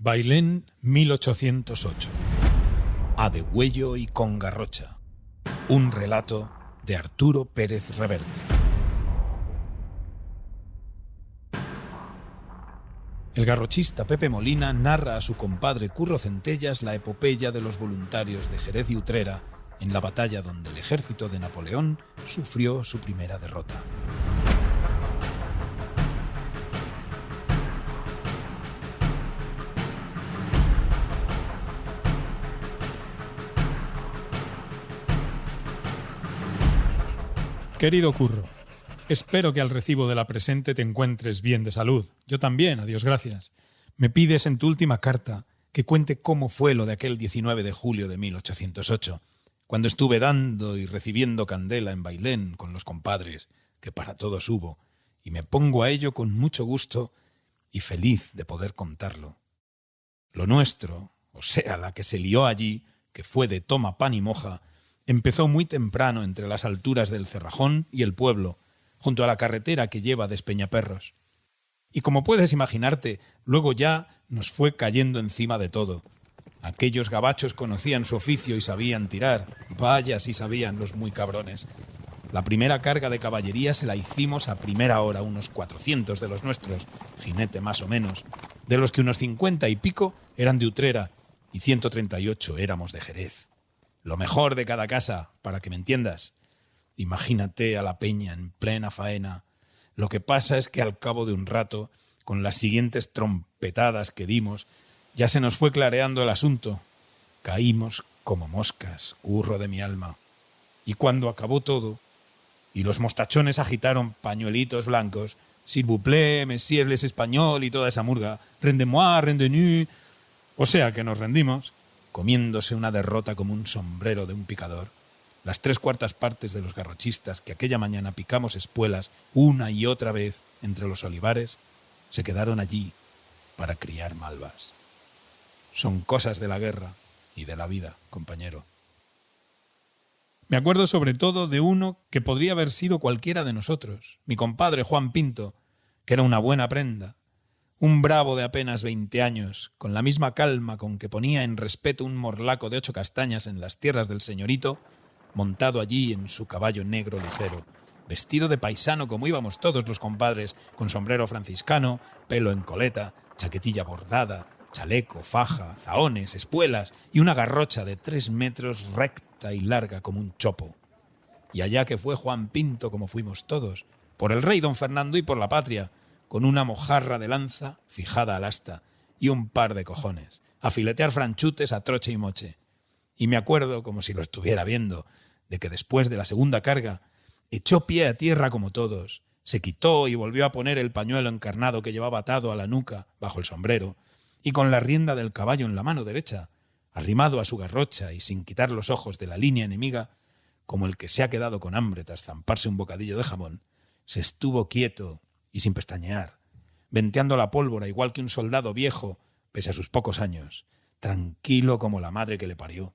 Bailén 1808. A degüello y con garrocha. Un relato de Arturo Pérez Reverte. El garrochista Pepe Molina narra a su compadre Curro Centellas la epopeya de los voluntarios de Jerez y Utrera en la batalla donde el ejército de Napoleón sufrió su primera derrota. Querido Curro, espero que al recibo de la presente te encuentres bien de salud. Yo también, a Dios gracias. Me pides en tu última carta que cuente cómo fue lo de aquel 19 de julio de 1808, cuando estuve dando y recibiendo candela en Bailén con los compadres, que para todos hubo, y me pongo a ello con mucho gusto y feliz de poder contarlo. Lo nuestro, o sea, la que se lió allí, que fue de toma pan y moja, empezó muy temprano entre las alturas del Cerrajón y el pueblo, junto a la carretera que lleva de Espeñaperros. Y como puedes imaginarte, luego ya nos fue cayendo encima de todo. Aquellos gabachos conocían su oficio y sabían tirar. Vaya si sabían los muy cabrones. La primera carga de caballería se la hicimos a primera hora, unos 400 de los nuestros, jinete más o menos, de los que unos 50 y pico eran de Utrera y 138 éramos de Jerez. Lo mejor de cada casa, para que me entiendas. Imagínate a la peña en plena faena. Lo que pasa es que al cabo de un rato, con las siguientes trompetadas que dimos, ya se nos fue clareando el asunto. Caímos como moscas, Curro de mi alma. Y cuando acabó todo, y los mostachones agitaron pañuelitos blancos, s'il vous plaît, messieurs les español y toda esa murga, rendez-moi, rendez-nous, o sea que nos rendimos, comiéndose una derrota como un sombrero de un picador. Las 3/4 partes de los garrochistas que aquella mañana picamos espuelas una y otra vez entre los olivares se quedaron allí para criar malvas. Son cosas de la guerra y de la vida, compañero. Me acuerdo sobre todo de uno que podría haber sido cualquiera de nosotros, mi compadre Juan Pinto, que era una buena prenda. Un bravo de apenas 20 años, con la misma calma con que ponía en respeto un morlaco de 8 castañas en las tierras del señorito, montado allí en su caballo negro ligero, vestido de paisano como íbamos todos los compadres, con sombrero franciscano, pelo en coleta, chaquetilla bordada, chaleco, faja, zahones, espuelas y una garrocha de 3 metros recta y larga como un chopo. Y allá que fue Juan Pinto como fuimos todos, por el rey don Fernando y por la patria, con una mojarra de lanza fijada al asta y un par de cojones, a filetear franchutes a troche y moche. Y me acuerdo, como si lo estuviera viendo, de que después de la segunda carga echó pie a tierra como todos, se quitó y volvió a poner el pañuelo encarnado que llevaba atado a la nuca bajo el sombrero, y con la rienda del caballo en la mano derecha, arrimado a su garrocha y sin quitar los ojos de la línea enemiga, como el que se ha quedado con hambre tras zamparse un bocadillo de jamón, se estuvo quieto y sin pestañear, venteando la pólvora igual que un soldado viejo, pese a sus pocos años, tranquilo como la madre que le parió,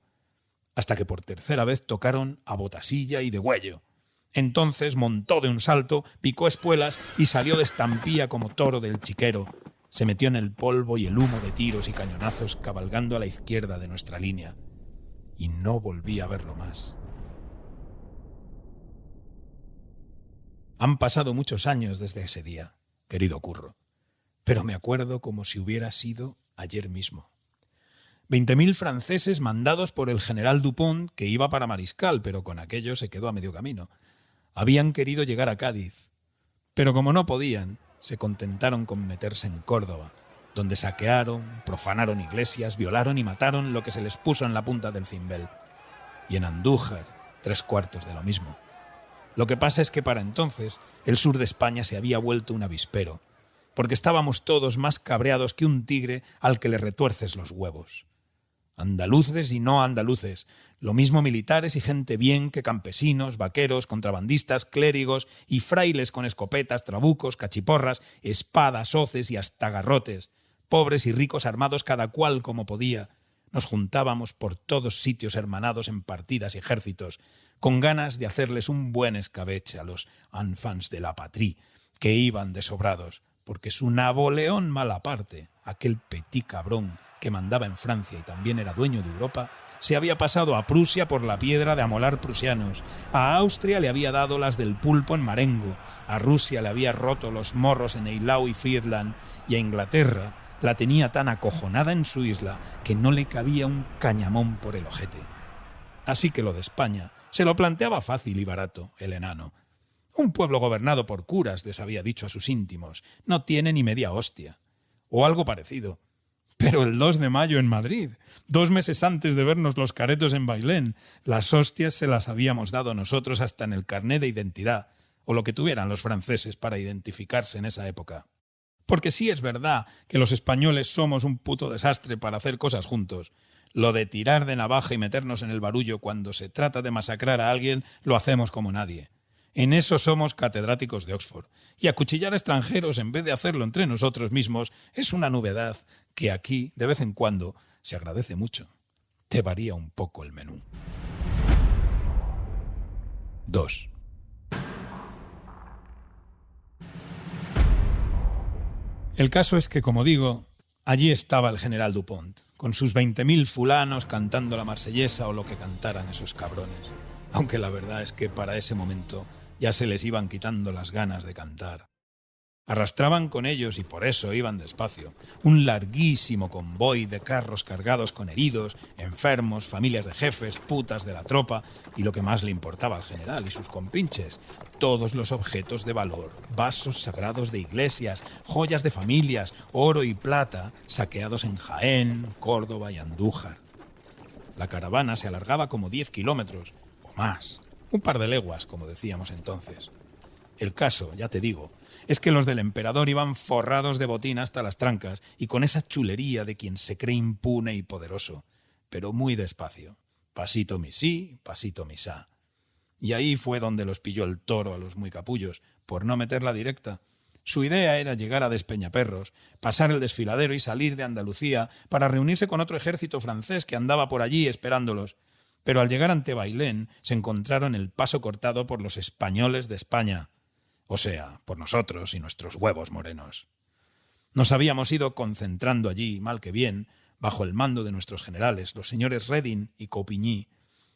hasta que por tercera vez tocaron a botasilla y degüello. Entonces montó de un salto, picó espuelas y salió de estampía como toro del chiquero. Se metió en el polvo y el humo de tiros y cañonazos cabalgando a la izquierda de nuestra línea. Y no volví a verlo más. Han pasado muchos años desde ese día, querido Curro, pero me acuerdo como si hubiera sido ayer mismo. 20.000 franceses mandados por el general Dupont, que iba para mariscal, pero con aquello se quedó a medio camino. Habían querido llegar a Cádiz, pero como no podían, se contentaron con meterse en Córdoba, donde saquearon, profanaron iglesias, violaron y mataron lo que se les puso en la punta del cimbel. Y en Andújar, 3/4 de lo mismo. Lo que pasa es que para entonces el sur de España se había vuelto un avispero, porque estábamos todos más cabreados que un tigre al que le retuerces los huevos. Andaluces y no andaluces, lo mismo militares y gente bien que campesinos, vaqueros, contrabandistas, clérigos y frailes con escopetas, trabucos, cachiporras, espadas, hoces y hasta garrotes, pobres y ricos armados cada cual como podía. Nos juntábamos por todos sitios hermanados en partidas y ejércitos, con ganas de hacerles un buen escabeche a los enfants de la patrie, que iban de sobrados, porque su Napoleón Malaparte, aquel petit cabrón que mandaba en Francia y también era dueño de Europa, se había pasado a Prusia por la piedra de amolar prusianos, a Austria le había dado las del pulpo en Marengo, a Rusia le había roto los morros en Eylau y Friedland, y a Inglaterra la tenía tan acojonada en su isla que no le cabía un cañamón por el ojete. Así que lo de España se lo planteaba fácil y barato, el enano. Un pueblo gobernado por curas, les había dicho a sus íntimos, no tiene ni media hostia. O algo parecido. Pero el 2 de mayo en Madrid, 2 meses antes de vernos los caretos en Bailén, las hostias se las habíamos dado nosotros hasta en el carné de identidad, o lo que tuvieran los franceses para identificarse en esa época. Porque sí es verdad que los españoles somos un puto desastre para hacer cosas juntos. Lo de tirar de navaja y meternos en el barullo cuando se trata de masacrar a alguien lo hacemos como nadie. En eso somos catedráticos de Oxford. Y acuchillar a extranjeros en vez de hacerlo entre nosotros mismos es una novedad que aquí, de vez en cuando, se agradece mucho. Te varía un poco el menú. 2. El caso es que, como digo, allí estaba el general Dupont, con sus 20.000 fulanos cantando la marsellesa o lo que cantaran esos cabrones. Aunque la verdad es que para ese momento ya se les iban quitando las ganas de cantar. Arrastraban con ellos y por eso iban despacio. Un larguísimo convoy de carros cargados con heridos, enfermos, familias de jefes, putas de la tropa y lo que más le importaba al general y sus compinches, todos los objetos de valor, vasos sagrados de iglesias, joyas de familias, oro y plata, saqueados en Jaén, Córdoba y Andújar. La caravana se alargaba como 10 kilómetros, o más, un par de leguas, como decíamos entonces. El caso, ya te digo, es que los del emperador iban forrados de botín hasta las trancas y con esa chulería de quien se cree impune y poderoso, pero muy despacio. Pasito mi sí, pasito mi sa. Y ahí fue donde los pilló el toro a los muy capullos, por no meterla directa. Su idea era llegar a Despeñaperros, pasar el desfiladero y salir de Andalucía para reunirse con otro ejército francés que andaba por allí esperándolos. Pero al llegar ante Bailén se encontraron el paso cortado por los españoles de España. O sea, por nosotros y nuestros huevos morenos. Nos habíamos ido concentrando allí, mal que bien, bajo el mando de nuestros generales, los señores Reding y Coupigny.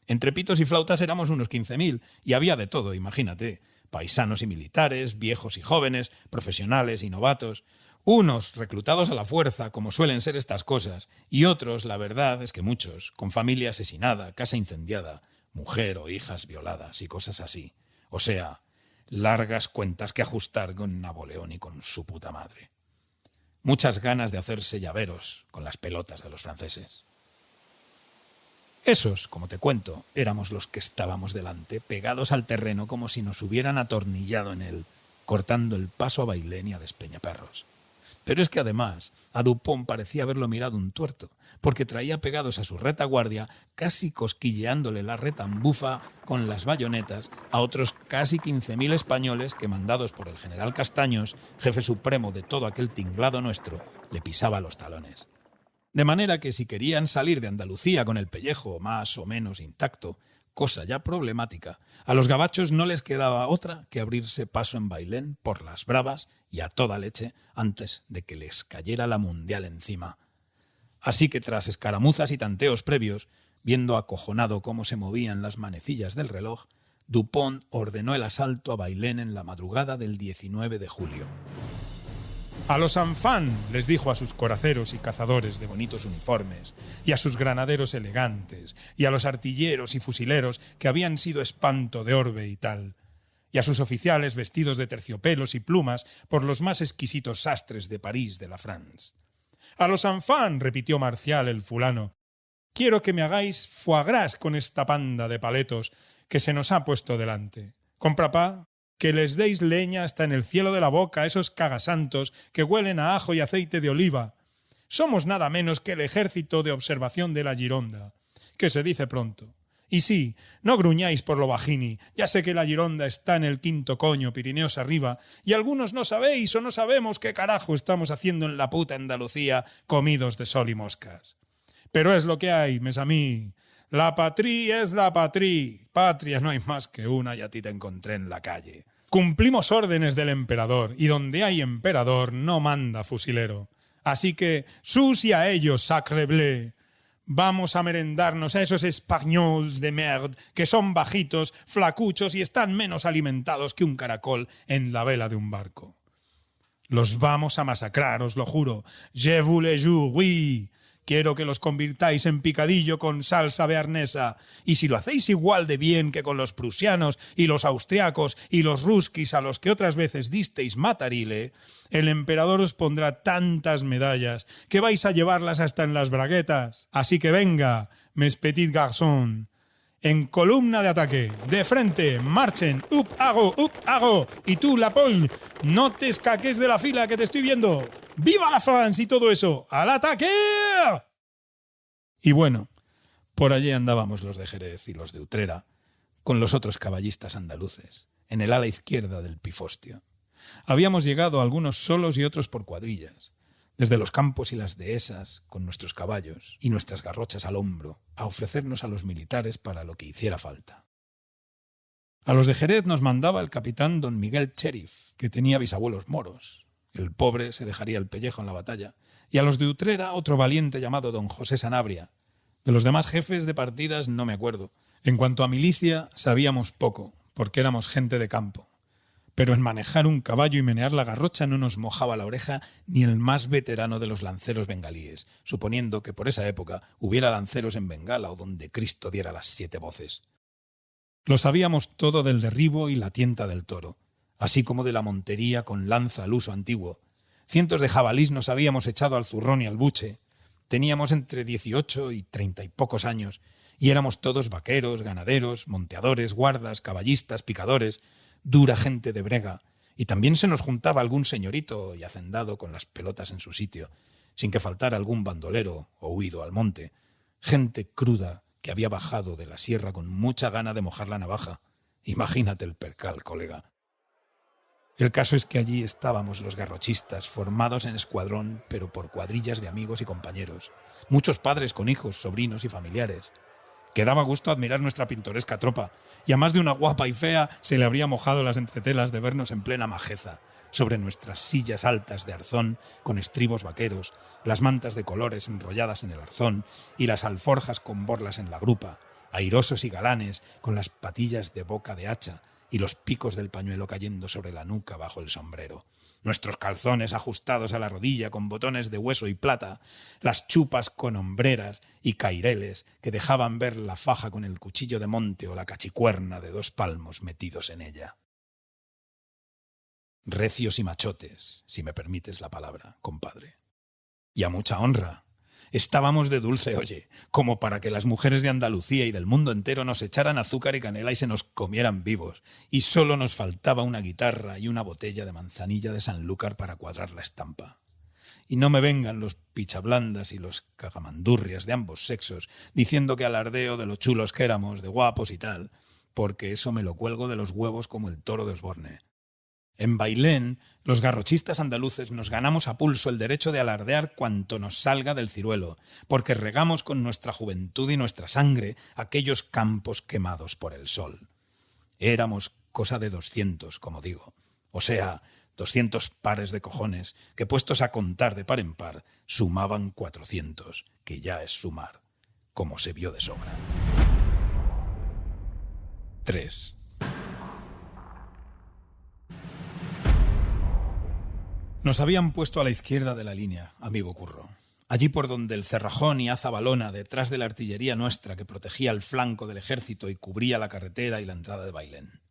Entre pitos y flautas éramos unos 15.000, y había de todo, imagínate. Paisanos y militares, viejos y jóvenes, profesionales y novatos. Unos reclutados a la fuerza, como suelen ser estas cosas, y otros, la verdad es que muchos, con familia asesinada, casa incendiada, mujer o hijas violadas y cosas así. O sea, largas cuentas que ajustar con Napoleón y con su puta madre. Muchas ganas de hacerse llaveros con las pelotas de los franceses. Esos, como te cuento, éramos los que estábamos delante, pegados al terreno como si nos hubieran atornillado en él, cortando el paso a Bailén y a Despeñaperros. Pero es que además a Dupont parecía haberlo mirado un tuerto, porque traía pegados a su retaguardia, casi cosquilleándole la retambufa con las bayonetas, a otros casi 15.000 españoles que, mandados por el general Castaños, jefe supremo de todo aquel tinglado nuestro, le pisaba los talones. De manera que si querían salir de Andalucía con el pellejo más o menos intacto, cosa ya problemática, a los gabachos no les quedaba otra que abrirse paso en Bailén por las bravas y a toda leche antes de que les cayera la mundial encima. Así que tras escaramuzas y tanteos previos, viendo acojonado cómo se movían las manecillas del reloj, Dupont ordenó el asalto a Bailén en la madrugada del 19 de julio. «A los Anfán», les dijo a sus coraceros y cazadores de bonitos uniformes, y a sus granaderos elegantes, y a los artilleros y fusileros que habían sido espanto de orbe y tal, y a sus oficiales vestidos de terciopelos y plumas por los más exquisitos sastres de París de la France. «A los Anfán», repitió Marcial el fulano, «quiero que me hagáis foie gras con esta panda de paletos que se nos ha puesto delante. Comprapá, que les deis leña hasta en el cielo de la boca a esos cagasantos que huelen a ajo y aceite de oliva. Somos nada menos que el ejército de observación de la Gironda, que se dice pronto. Y sí, no gruñáis por lo bajini, ya sé que la Gironda está en el quinto coño, Pirineos arriba, y algunos no sabéis o no sabemos qué carajo estamos haciendo en la puta Andalucía comidos de sol y moscas. Pero es lo que hay, mes a mí. La patria es la patria. Patria no hay más que una y a ti te encontré en la calle. Cumplimos órdenes del emperador, y donde hay emperador no manda fusilero. Así que, sus y a ellos, sacrebleu. Vamos a merendarnos a esos españoles de merde que son bajitos, flacuchos y están menos alimentados que un caracol en la vela de un barco. Los vamos a masacrar, os lo juro. Je vous le jure, oui. Quiero que los convirtáis en picadillo con salsa bearnesa. Y si lo hacéis igual de bien que con los prusianos y los austriacos y los ruskis a los que otras veces disteis matarile, el emperador os pondrá tantas medallas que vais a llevarlas hasta en las braguetas. Así que venga, mes petit garçon. En columna de ataque, de frente, marchen, up, hago, y tú, la Paul, no te escaques de la fila que te estoy viendo. ¡Viva la France y todo eso! ¡Al ataque! Y bueno, por allí andábamos los de Jerez y los de Utrera, con los otros caballistas andaluces, en el ala izquierda del pifostio. Habíamos llegado algunos solos y otros por cuadrillas, desde los campos y las dehesas, con nuestros caballos y nuestras garrochas al hombro, a ofrecernos a los militares para lo que hiciera falta. A los de Jerez nos mandaba el capitán don Miguel Cherif, que tenía bisabuelos moros. El pobre se dejaría el pellejo en la batalla. Y a los de Utrera otro valiente llamado don José Sanabria. De los demás jefes de partidas no me acuerdo. En cuanto a milicia, sabíamos poco, porque éramos gente de campo. Pero en manejar un caballo y menear la garrocha no nos mojaba la oreja ni el más veterano de los lanceros bengalíes, suponiendo que por esa época hubiera lanceros en Bengala o donde Cristo diera las 7 voces. Lo sabíamos todo del derribo y la tienta del toro, así como de la montería con lanza al uso antiguo. Cientos de jabalís nos habíamos echado al zurrón y al buche. Teníamos entre 18 y 30 y pocos años, y éramos todos vaqueros, ganaderos, monteadores, guardas, caballistas, picadores, dura gente de brega, y también se nos juntaba algún señorito y hacendado con las pelotas en su sitio, sin que faltara algún bandolero o huido al monte, gente cruda que había bajado de la sierra con mucha gana de mojar la navaja. Imagínate el percal, colega. El caso es que allí estábamos los garrochistas, formados en escuadrón, pero por cuadrillas de amigos y compañeros, muchos padres con hijos, sobrinos y familiares. Que daba gusto admirar nuestra pintoresca tropa, y a más de una guapa y fea se le habría mojado las entretelas de vernos en plena majeza, sobre nuestras sillas altas de arzón con estribos vaqueros, las mantas de colores enrolladas en el arzón y las alforjas con borlas en la grupa, airosos y galanes con las patillas de boca de hacha y los picos del pañuelo cayendo sobre la nuca bajo el sombrero. Nuestros calzones ajustados a la rodilla con botones de hueso y plata, las chupas con hombreras y caireles que dejaban ver la faja con el cuchillo de monte o la cachicuerna de 2 palmos metidos en ella. Recios y machotes, si me permites la palabra, compadre. Y a mucha honra. Estábamos de dulce oye, como para que las mujeres de Andalucía y del mundo entero nos echaran azúcar y canela y se nos comieran vivos, y solo nos faltaba una guitarra y una botella de manzanilla de Sanlúcar para cuadrar la estampa. Y no me vengan los pichablandas y los cagamandurrias de ambos sexos diciendo que alardeo de lo chulos que éramos, de guapos y tal, porque eso me lo cuelgo de los huevos como el toro de Osborne. En Bailén, los garrochistas andaluces nos ganamos a pulso el derecho de alardear cuanto nos salga del ciruelo, porque regamos con nuestra juventud y nuestra sangre aquellos campos quemados por el sol. Éramos cosa de 200, como digo, o sea, 200 pares de cojones que, puestos a contar de par en par, sumaban 400, que ya es sumar, como se vio de sobra. 3. Nos habían puesto a la izquierda de la línea, amigo Curro. Allí por donde el Cerrajón y Azabalona, detrás de la artillería nuestra que protegía el flanco del ejército y cubría la carretera y la entrada de Bailén.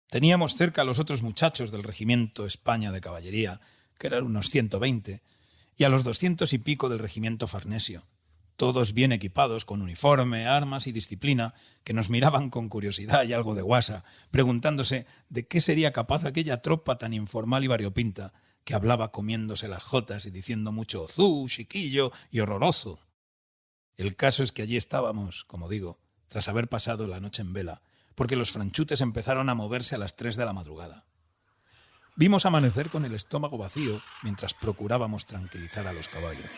Teníamos cerca a los otros muchachos del regimiento España de caballería, que eran unos 120, y a los 200 y pico del regimiento Farnesio, todos bien equipados con uniforme, armas y disciplina, que nos miraban con curiosidad y algo de guasa, preguntándose de qué sería capaz aquella tropa tan informal y variopinta, que hablaba comiéndose las jotas y diciendo mucho zú, chiquillo y horroroso. El caso es que allí estábamos, como digo, tras haber pasado la noche en vela, porque los franchutes empezaron a moverse a las 3 de la madrugada. Vimos amanecer con el estómago vacío mientras procurábamos tranquilizar a los caballos.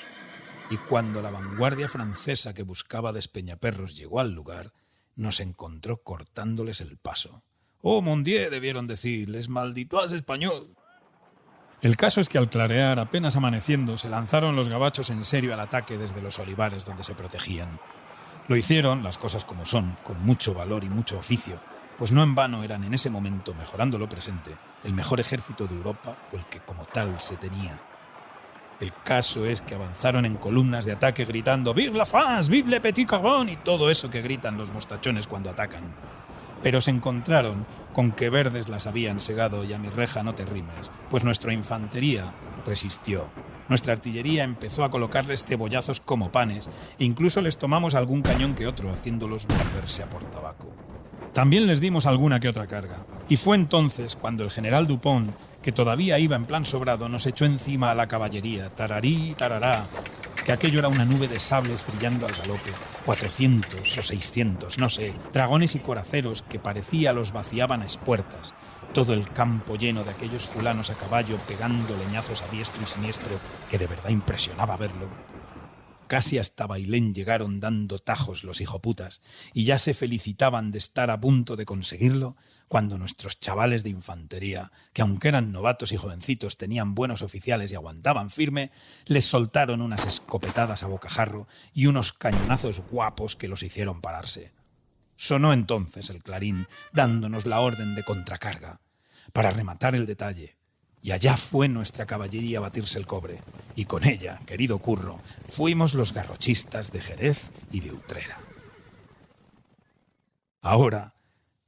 Y cuando la vanguardia francesa que buscaba Despeñaperros llegó al lugar, nos encontró cortándoles el paso, Oh, mon Dieu, debieron decir, les malditos español. El caso es que al clarear, apenas amaneciendo, se lanzaron los gabachos en serio al ataque desde los olivares donde se protegían. Lo hicieron, las cosas como son, con mucho valor y mucho oficio, pues no en vano eran en ese momento, mejorando lo presente, el mejor ejército de Europa o el que como tal se tenía. El caso es que avanzaron en columnas de ataque gritando «Vive la France! ¡Vive le petit carbón!» y todo eso que gritan los mostachones cuando atacan. Pero se encontraron con que verdes las habían segado y a mi reja no te rimes, pues nuestra infantería resistió. Nuestra artillería empezó a colocarles cebollazos como panes e incluso les tomamos algún cañón que otro, haciéndolos volverse a por tabaco. También les dimos alguna que otra carga. Y fue entonces cuando el general Dupont, que todavía iba en plan sobrado, nos echó encima a la caballería, tararí, tarará, que aquello era una nube de sables brillando al galope, 400 o 600, no sé, dragones y coraceros que parecía los vaciaban a espuertas, todo el campo lleno de aquellos fulanos a caballo pegando leñazos a diestro y siniestro que de verdad impresionaba verlo. Casi hasta Bailén llegaron dando tajos los hijoputas y ya se felicitaban de estar a punto de conseguirlo cuando nuestros chavales de infantería, que aunque eran novatos y jovencitos tenían buenos oficiales y aguantaban firme, les soltaron unas escopetadas a bocajarro y unos cañonazos guapos que los hicieron pararse. Sonó entonces el clarín dándonos la orden de contracarga. Para rematar el detalle, y allá fue nuestra caballería a batirse el cobre. Y con ella, querido Curro, fuimos los garrochistas de Jerez y de Utrera. Ahora,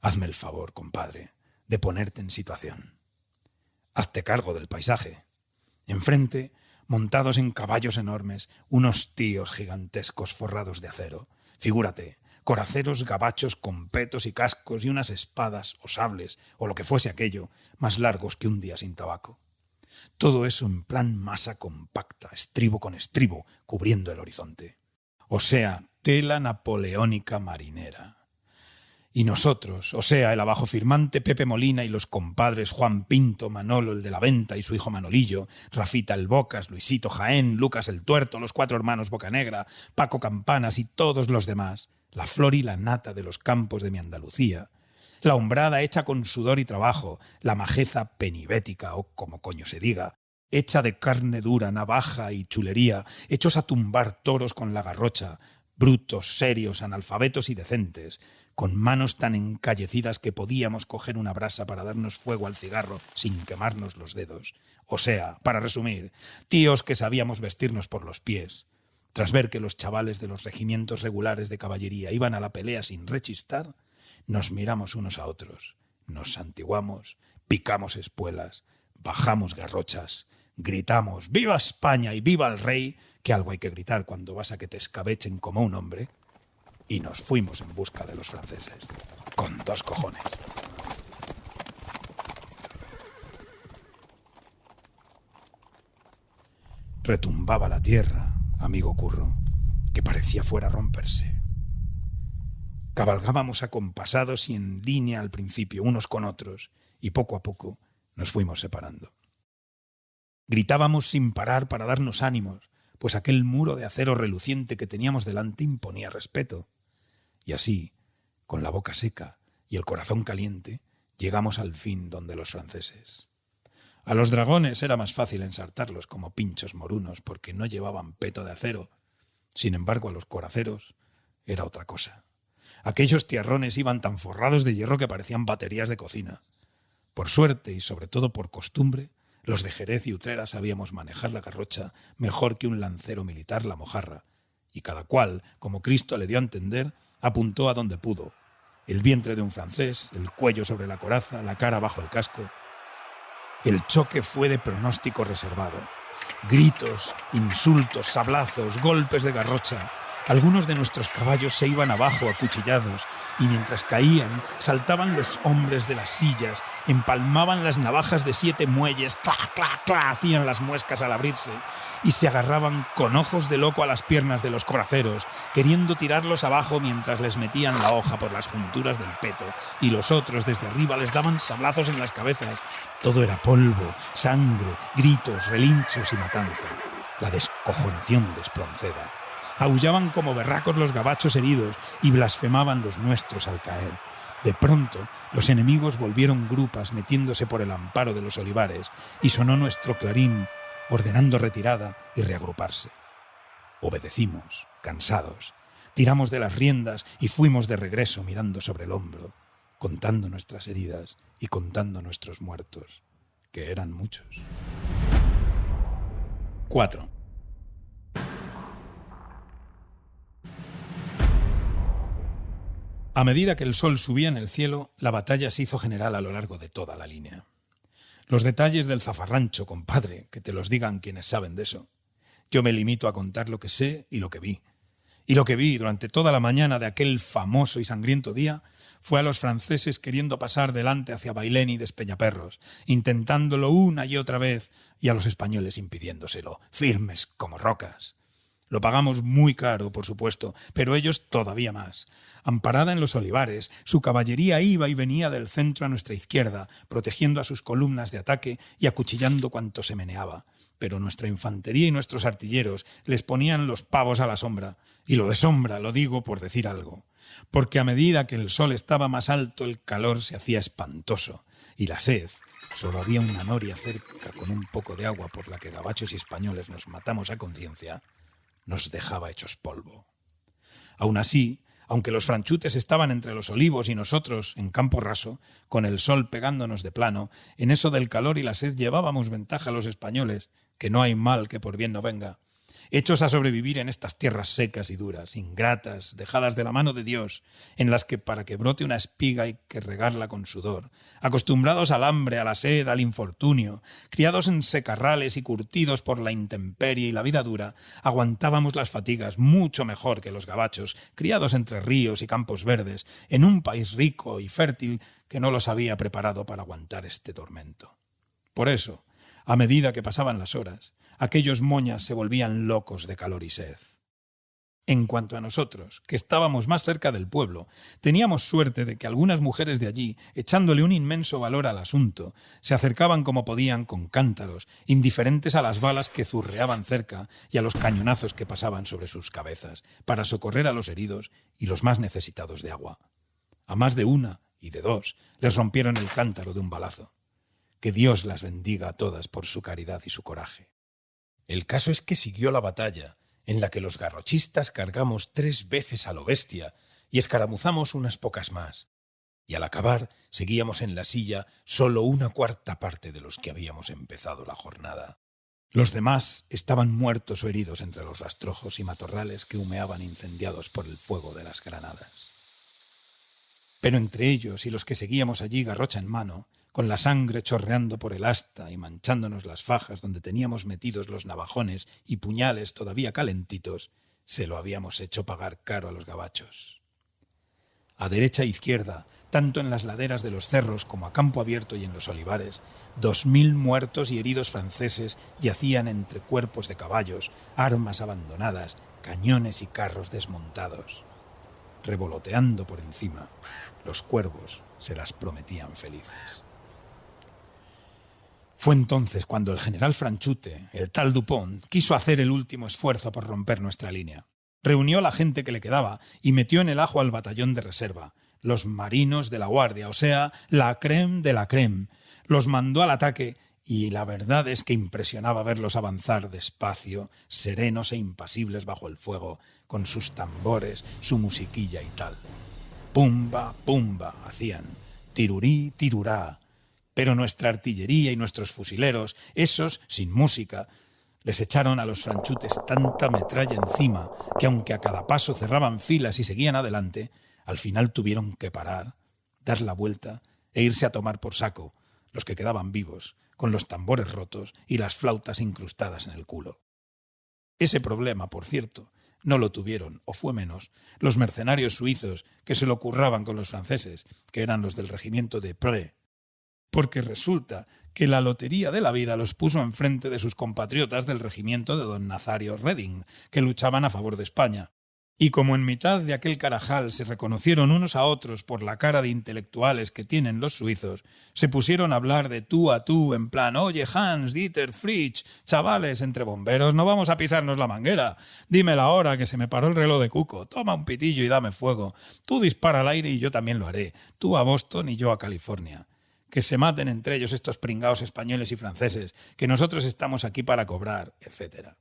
hazme el favor, compadre, de ponerte en situación. Hazte cargo del paisaje. Enfrente, montados en caballos enormes, unos tíos gigantescos forrados de acero. Figúrate, coraceros gabachos con petos y cascos y unas espadas o sables, o lo que fuese aquello, más largos que un día sin tabaco. Todo eso en plan masa compacta, estribo con estribo, cubriendo el horizonte. O sea, tela napoleónica marinera. Y nosotros, o sea, el abajo firmante Pepe Molina y los compadres Juan Pinto, Manolo el de la Venta y su hijo Manolillo, Rafita el Bocas, Luisito Jaén, Lucas el Tuerto, los 4 hermanos Bocanegra, Paco Campanas y todos los demás, la flor y la nata de los campos de mi Andalucía, la hombrada hecha con sudor y trabajo, la majeza penibética o como coño se diga, hecha de carne dura, navaja y chulería, hechos a tumbar toros con la garrocha, brutos, serios, analfabetos y decentes, con manos tan encallecidas que podíamos coger una brasa para darnos fuego al cigarro sin quemarnos los dedos. O sea, para resumir, tíos que sabíamos vestirnos por los pies. Tras ver que los chavales de los regimientos regulares de caballería iban a la pelea sin rechistar, nos miramos unos a otros, nos santiguamos, picamos espuelas, bajamos garrochas, gritamos «¡Viva España y viva el rey!», que algo hay que gritar cuando vas a que te escabechen como un hombre, y nos fuimos en busca de los franceses, con 2 cojones. Retumbaba la tierra, amigo Curro, que parecía fuera a romperse. Cabalgábamos acompasados y en línea al principio, unos con otros, y poco a poco nos fuimos separando. Gritábamos sin parar para darnos ánimos, pues aquel muro de acero reluciente que teníamos delante imponía respeto. Y así, con la boca seca y el corazón caliente, llegamos al fin donde los franceses. A los dragones era más fácil ensartarlos como pinchos morunos porque no llevaban peto de acero. Sin embargo, a los coraceros era otra cosa. Aquellos tierrones iban tan forrados de hierro que parecían baterías de cocina. Por suerte y sobre todo por costumbre, los de Jerez y Utrera sabíamos manejar la garrocha mejor que un lancero militar la mojarra, y cada cual, como Cristo le dio a entender, apuntó a donde pudo. El vientre de un francés, el cuello sobre la coraza, la cara bajo el casco. El choque fue de pronóstico reservado. Gritos, insultos, sablazos, golpes de garrocha. Algunos de nuestros caballos se iban abajo acuchillados y mientras caían saltaban los hombres de las sillas, empalmaban las navajas de 7 muelles, ¡cla, cla, cla!, hacían las muescas al abrirse y se agarraban con ojos de loco a las piernas de los coraceros, queriendo tirarlos abajo mientras les metían la hoja por las junturas del peto y los otros desde arriba les daban sablazos en las cabezas. Todo era polvo, sangre, gritos, relinchos y matanza. La descojonación de Espronceda. Aullaban como berracos los gabachos heridos y blasfemaban los nuestros al caer. De pronto, los enemigos volvieron grupas metiéndose por el amparo de los olivares y sonó nuestro clarín ordenando retirada y reagruparse. Obedecimos, cansados. Tiramos de las riendas y fuimos de regreso mirando sobre el hombro, contando nuestras heridas y contando nuestros muertos, que eran muchos. 4. A medida que el sol subía en el cielo, la batalla se hizo general a lo largo de toda la línea. Los detalles del zafarrancho, compadre, que te los digan quienes saben de eso. Yo me limito a contar lo que sé y lo que vi. Y lo que vi durante toda la mañana de aquel famoso y sangriento día fue a los franceses queriendo pasar delante hacia Bailén y Despeñaperros, intentándolo una y otra vez, y a los españoles impidiéndoselo, firmes como rocas. Lo pagamos muy caro, por supuesto, pero ellos todavía más. Amparada en los olivares, su caballería iba y venía del centro a nuestra izquierda, protegiendo a sus columnas de ataque y acuchillando cuanto se meneaba. Pero nuestra infantería y nuestros artilleros les ponían los pavos a la sombra. Y lo de sombra lo digo por decir algo. Porque a medida que el sol estaba más alto, el calor se hacía espantoso. Y la sed, solo había una noria cerca con un poco de agua por la que gabachos y españoles nos matamos a conciencia, nos dejaba hechos polvo. Aún así, aunque los franchutes estaban entre los olivos y nosotros en campo raso, con el sol pegándonos de plano, en eso del calor y la sed llevábamos ventaja a los españoles, que no hay mal que por bien no venga, hechos a sobrevivir en estas tierras secas y duras, ingratas, dejadas de la mano de Dios, en las que para que brote una espiga hay que regarla con sudor, acostumbrados al hambre, a la sed, al infortunio, criados en secarrales y curtidos por la intemperie y la vida dura, aguantábamos las fatigas mucho mejor que los gabachos, criados entre ríos y campos verdes, en un país rico y fértil que no los había preparado para aguantar este tormento. Por eso, a medida que pasaban las horas, aquellos moñas se volvían locos de calor y sed. En cuanto a nosotros, que estábamos más cerca del pueblo, teníamos suerte de que algunas mujeres de allí, echándole un inmenso valor al asunto, se acercaban como podían con cántaros, indiferentes a las balas que zurreaban cerca y a los cañonazos que pasaban sobre sus cabezas, para socorrer a los heridos y los más necesitados de agua. A más de una y de dos les rompieron el cántaro de un balazo. Que Dios las bendiga a todas por su caridad y su coraje. El caso es que siguió la batalla, en la que los garrochistas cargamos 3 veces a lo bestia y escaramuzamos unas pocas más. Y al acabar, seguíamos en la silla solo 1/4 parte de los que habíamos empezado la jornada. Los demás estaban muertos o heridos entre los rastrojos y matorrales que humeaban incendiados por el fuego de las granadas. Pero entre ellos y los que seguíamos allí garrocha en mano, con la sangre chorreando por el asta y manchándonos las fajas donde teníamos metidos los navajones y puñales todavía calentitos, se lo habíamos hecho pagar caro a los gabachos. A derecha e izquierda, tanto en las laderas de los cerros como a campo abierto y en los olivares, 2000 muertos y heridos franceses yacían entre cuerpos de caballos, armas abandonadas, cañones y carros desmontados. Revoloteando por encima, los cuervos se las prometían felices. Fue entonces cuando el general Franchute, el tal Dupont, quiso hacer el último esfuerzo por romper nuestra línea. Reunió a la gente que le quedaba y metió en el ajo al batallón de reserva, los marinos de la guardia, o sea, la crème de la crème. Los mandó al ataque y la verdad es que impresionaba verlos avanzar despacio, serenos e impasibles bajo el fuego, con sus tambores, su musiquilla y tal. Pumba, pumba, hacían, tirurí, tirurá. Pero nuestra artillería y nuestros fusileros, esos sin música, les echaron a los franchutes tanta metralla encima que aunque a cada paso cerraban filas y seguían adelante, al final tuvieron que parar, dar la vuelta e irse a tomar por saco, los que quedaban vivos, con los tambores rotos y las flautas incrustadas en el culo. Ese problema, por cierto, no lo tuvieron, o fue menos, los mercenarios suizos que se lo curraban con los franceses, que eran los del regimiento de Pré, porque resulta que la lotería de la vida los puso enfrente de sus compatriotas del regimiento de don Nazario Reding, que luchaban a favor de España. Y como en mitad de aquel carajal se reconocieron unos a otros por la cara de intelectuales que tienen los suizos, se pusieron a hablar de tú a tú en plan, oye Hans, Dieter, Fritsch, chavales, entre bomberos no vamos a pisarnos la manguera. Dime la hora que se me paró el reloj de cuco, toma un pitillo y dame fuego. Tú dispara al aire y yo también lo haré. Tú a Boston y yo a California. Que se maten entre ellos estos pringaos españoles y franceses, que nosotros estamos aquí para cobrar, etc.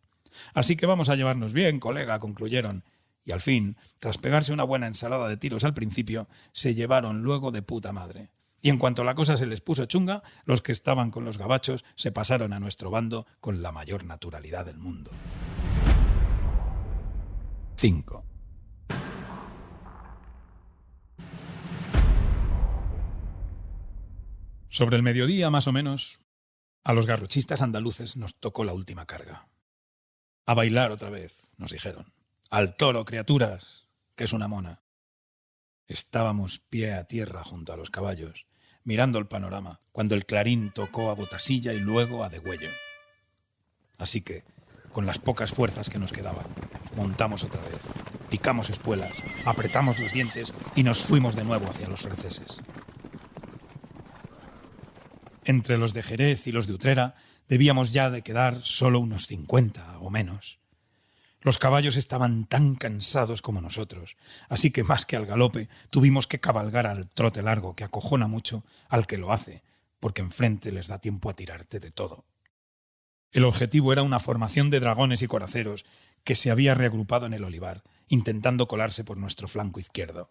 Así que vamos a llevarnos bien, colega, concluyeron. Y al fin, tras pegarse una buena ensalada de tiros al principio, se llevaron luego de puta madre. Y en cuanto la cosa se les puso chunga, los que estaban con los gabachos se pasaron a nuestro bando con la mayor naturalidad del mundo. 5. Sobre el mediodía, más o menos, a los garrochistas andaluces nos tocó la última carga. A bailar otra vez, nos dijeron. Al toro, criaturas, que es una mona. Estábamos pie a tierra junto a los caballos, mirando el panorama, cuando el clarín tocó a botasilla y luego a degüello. Así que, con las pocas fuerzas que nos quedaban, montamos otra vez, picamos espuelas, apretamos los dientes y nos fuimos de nuevo hacia los franceses. Entre los de Jerez y los de Utrera debíamos ya de quedar solo unos 50 o menos. Los caballos estaban tan cansados como nosotros, así que más que al galope tuvimos que cabalgar al trote largo, que acojona mucho al que lo hace, porque enfrente les da tiempo a tirarte de todo. El objetivo era una formación de dragones y coraceros que se había reagrupado en el olivar, intentando colarse por nuestro flanco izquierdo.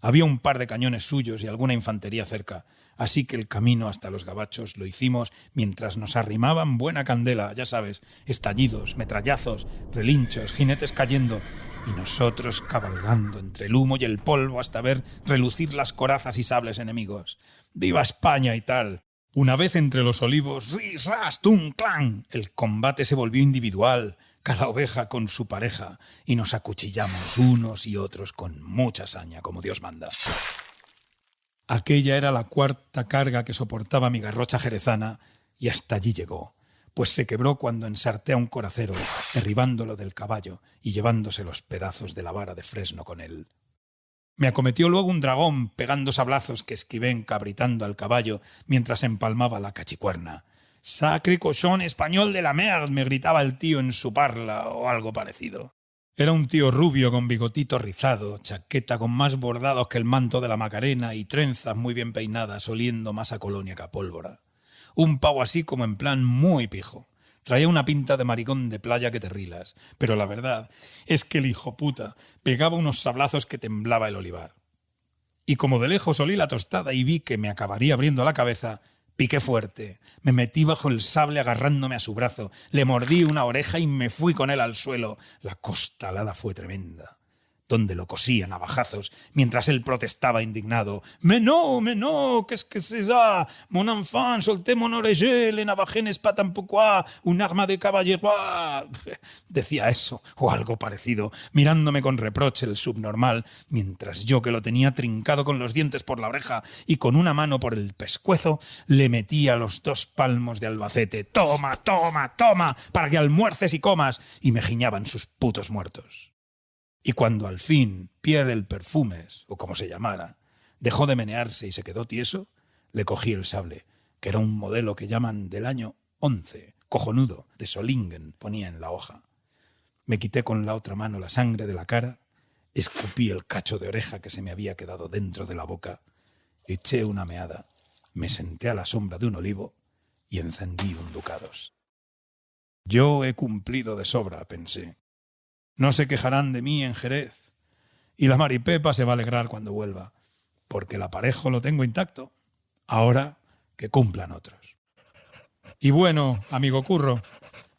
Había un par de cañones suyos y alguna infantería cerca, así que el camino hasta los gabachos lo hicimos mientras nos arrimaban buena candela, ya sabes, estallidos, metrallazos, relinchos, jinetes cayendo, y nosotros cabalgando entre el humo y el polvo hasta ver relucir las corazas y sables enemigos. ¡Viva España y tal! Una vez entre los olivos, ¡ris, ras, tum, clan!, el combate se volvió individual, cada oveja con su pareja, y nos acuchillamos unos y otros con mucha saña, como Dios manda. Aquella era la cuarta carga que soportaba mi garrocha jerezana, y hasta allí llegó, pues se quebró cuando ensarté a un coracero, derribándolo del caballo y llevándose los pedazos de la vara de fresno con él. Me acometió luego un dragón, pegando sablazos que esquivé encabritando al caballo mientras empalmaba la cachicuerna. «Sacre cochón español de la merde», me gritaba el tío en su parla o algo parecido. Era un tío rubio con bigotito rizado, chaqueta con más bordados que el manto de la Macarena y trenzas muy bien peinadas, oliendo más a colonia que a pólvora. Un pavo así como en plan muy pijo. Traía una pinta de maricón de playa que te rilas, pero la verdad es que el hijo puta pegaba unos sablazos que temblaba el olivar. Y como de lejos olí la tostada y vi que me acabaría abriendo la cabeza, piqué fuerte, me metí bajo el sable agarrándome a su brazo, le mordí una oreja y me fui con él al suelo. La costalada fue tremenda, donde lo cosí a navajazos, mientras él protestaba indignado. Mais non, qu'est-ce que c'est ça? Mon enfant, soltez mon oreiller, le navajé n'est pas tampoco un arma de caballero. Decía eso, o algo parecido, mirándome con reproche el subnormal, mientras yo, que lo tenía trincado con los dientes por la oreja y con una mano por el pescuezo, le metía los 2 palmos de Albacete. «Toma, toma, toma, para que almuerces y comas», y me giñaban sus putos muertos. Y cuando al fin Pierre el Perfumes, o como se llamara, dejó de menearse y se quedó tieso, le cogí el sable, que era un modelo que llaman del año 11, cojonudo, de Solingen, ponía en la hoja. Me quité con la otra mano la sangre de la cara, escupí el cacho de oreja que se me había quedado dentro de la boca, eché una meada, me senté a la sombra de un olivo y encendí un ducados. Yo he cumplido de sobra, pensé. No se quejarán de mí en Jerez, y la Maripepa se va a alegrar cuando vuelva, porque el aparejo lo tengo intacto. Ahora que cumplan otros. Y bueno, amigo Curro,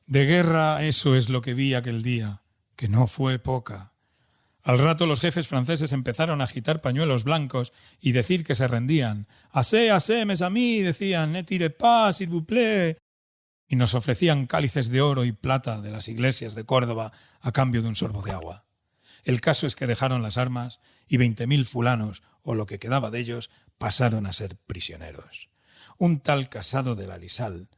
de guerra eso es lo que vi aquel día, que no fue poca. Al rato los jefes franceses empezaron a agitar pañuelos blancos y decir que se rendían. «Assez, mes amis», decían, «ne tirez pas, s'il vous plaît», y nos ofrecían cálices de oro y plata de las iglesias de Córdoba a cambio de un sorbo de agua. El caso es que dejaron las armas y 20.000 fulanos, o lo que quedaba de ellos, pasaron a ser prisioneros. Un tal Casado de la Lisal,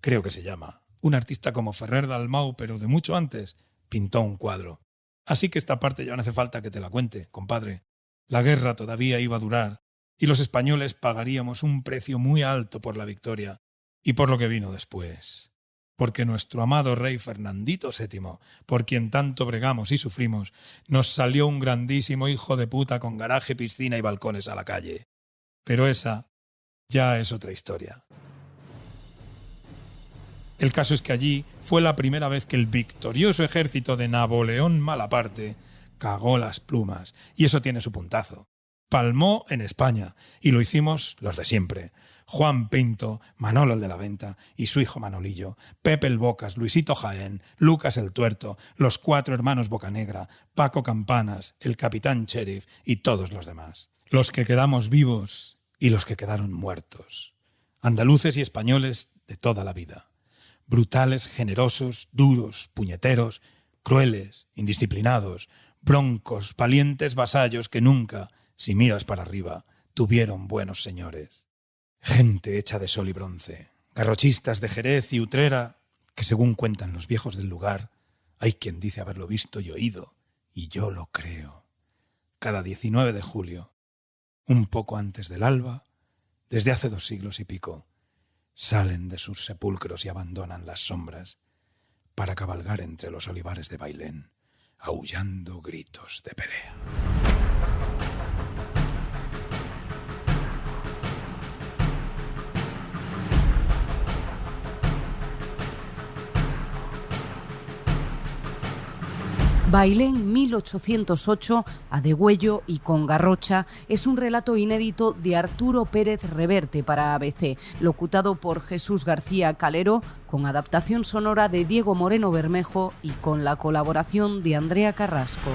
creo que se llama, un artista como Ferrer Dalmau, pero de mucho antes, pintó un cuadro. Así que esta parte ya no hace falta que te la cuente, compadre. La guerra todavía iba a durar y los españoles pagaríamos un precio muy alto por la victoria y por lo que vino después. Porque nuestro amado rey Fernandito VII, por quien tanto bregamos y sufrimos, nos salió un grandísimo hijo de puta con garaje, piscina y balcones a la calle. Pero esa ya es otra historia. El caso es que allí fue la primera vez que el victorioso ejército de Napoleón Malaparte cagó las plumas, y eso tiene su puntazo. Palmó en España, y lo hicimos los de siempre. Juan Pinto, Manolo el de la Venta y su hijo Manolillo, Pepe el Bocas, Luisito Jaén, Lucas el Tuerto, los 4 hermanos Bocanegra, Paco Campanas, el capitán Sheriff y todos los demás. Los que quedamos vivos y los que quedaron muertos. Andaluces y españoles de toda la vida. Brutales, generosos, duros, puñeteros, crueles, indisciplinados, broncos, valientes vasallos que nunca, si miras para arriba, tuvieron buenos señores. Gente hecha de sol y bronce, garrochistas de Jerez y Utrera, que según cuentan los viejos del lugar, hay quien dice haberlo visto y oído, y yo lo creo. Cada 19 de julio, un poco antes del alba, desde hace 2 siglos y pico, salen de sus sepulcros y abandonan las sombras para cabalgar entre los olivares de Bailén, aullando gritos de pelea. Bailén 1808, a degüello y con garrocha, es un relato inédito de Arturo Pérez Reverte para ABC, locutado por Jesús García Calero, con adaptación sonora de Diego Moreno Bermejo y con la colaboración de Andrea Carrasco.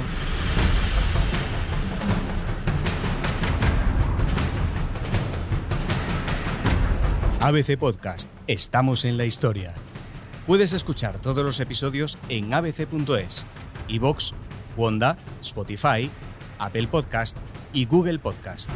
ABC Podcast. Estamos en la historia. Puedes escuchar todos los episodios en abc.es, iVoox, Wanda, Spotify, Apple Podcast y Google Podcast.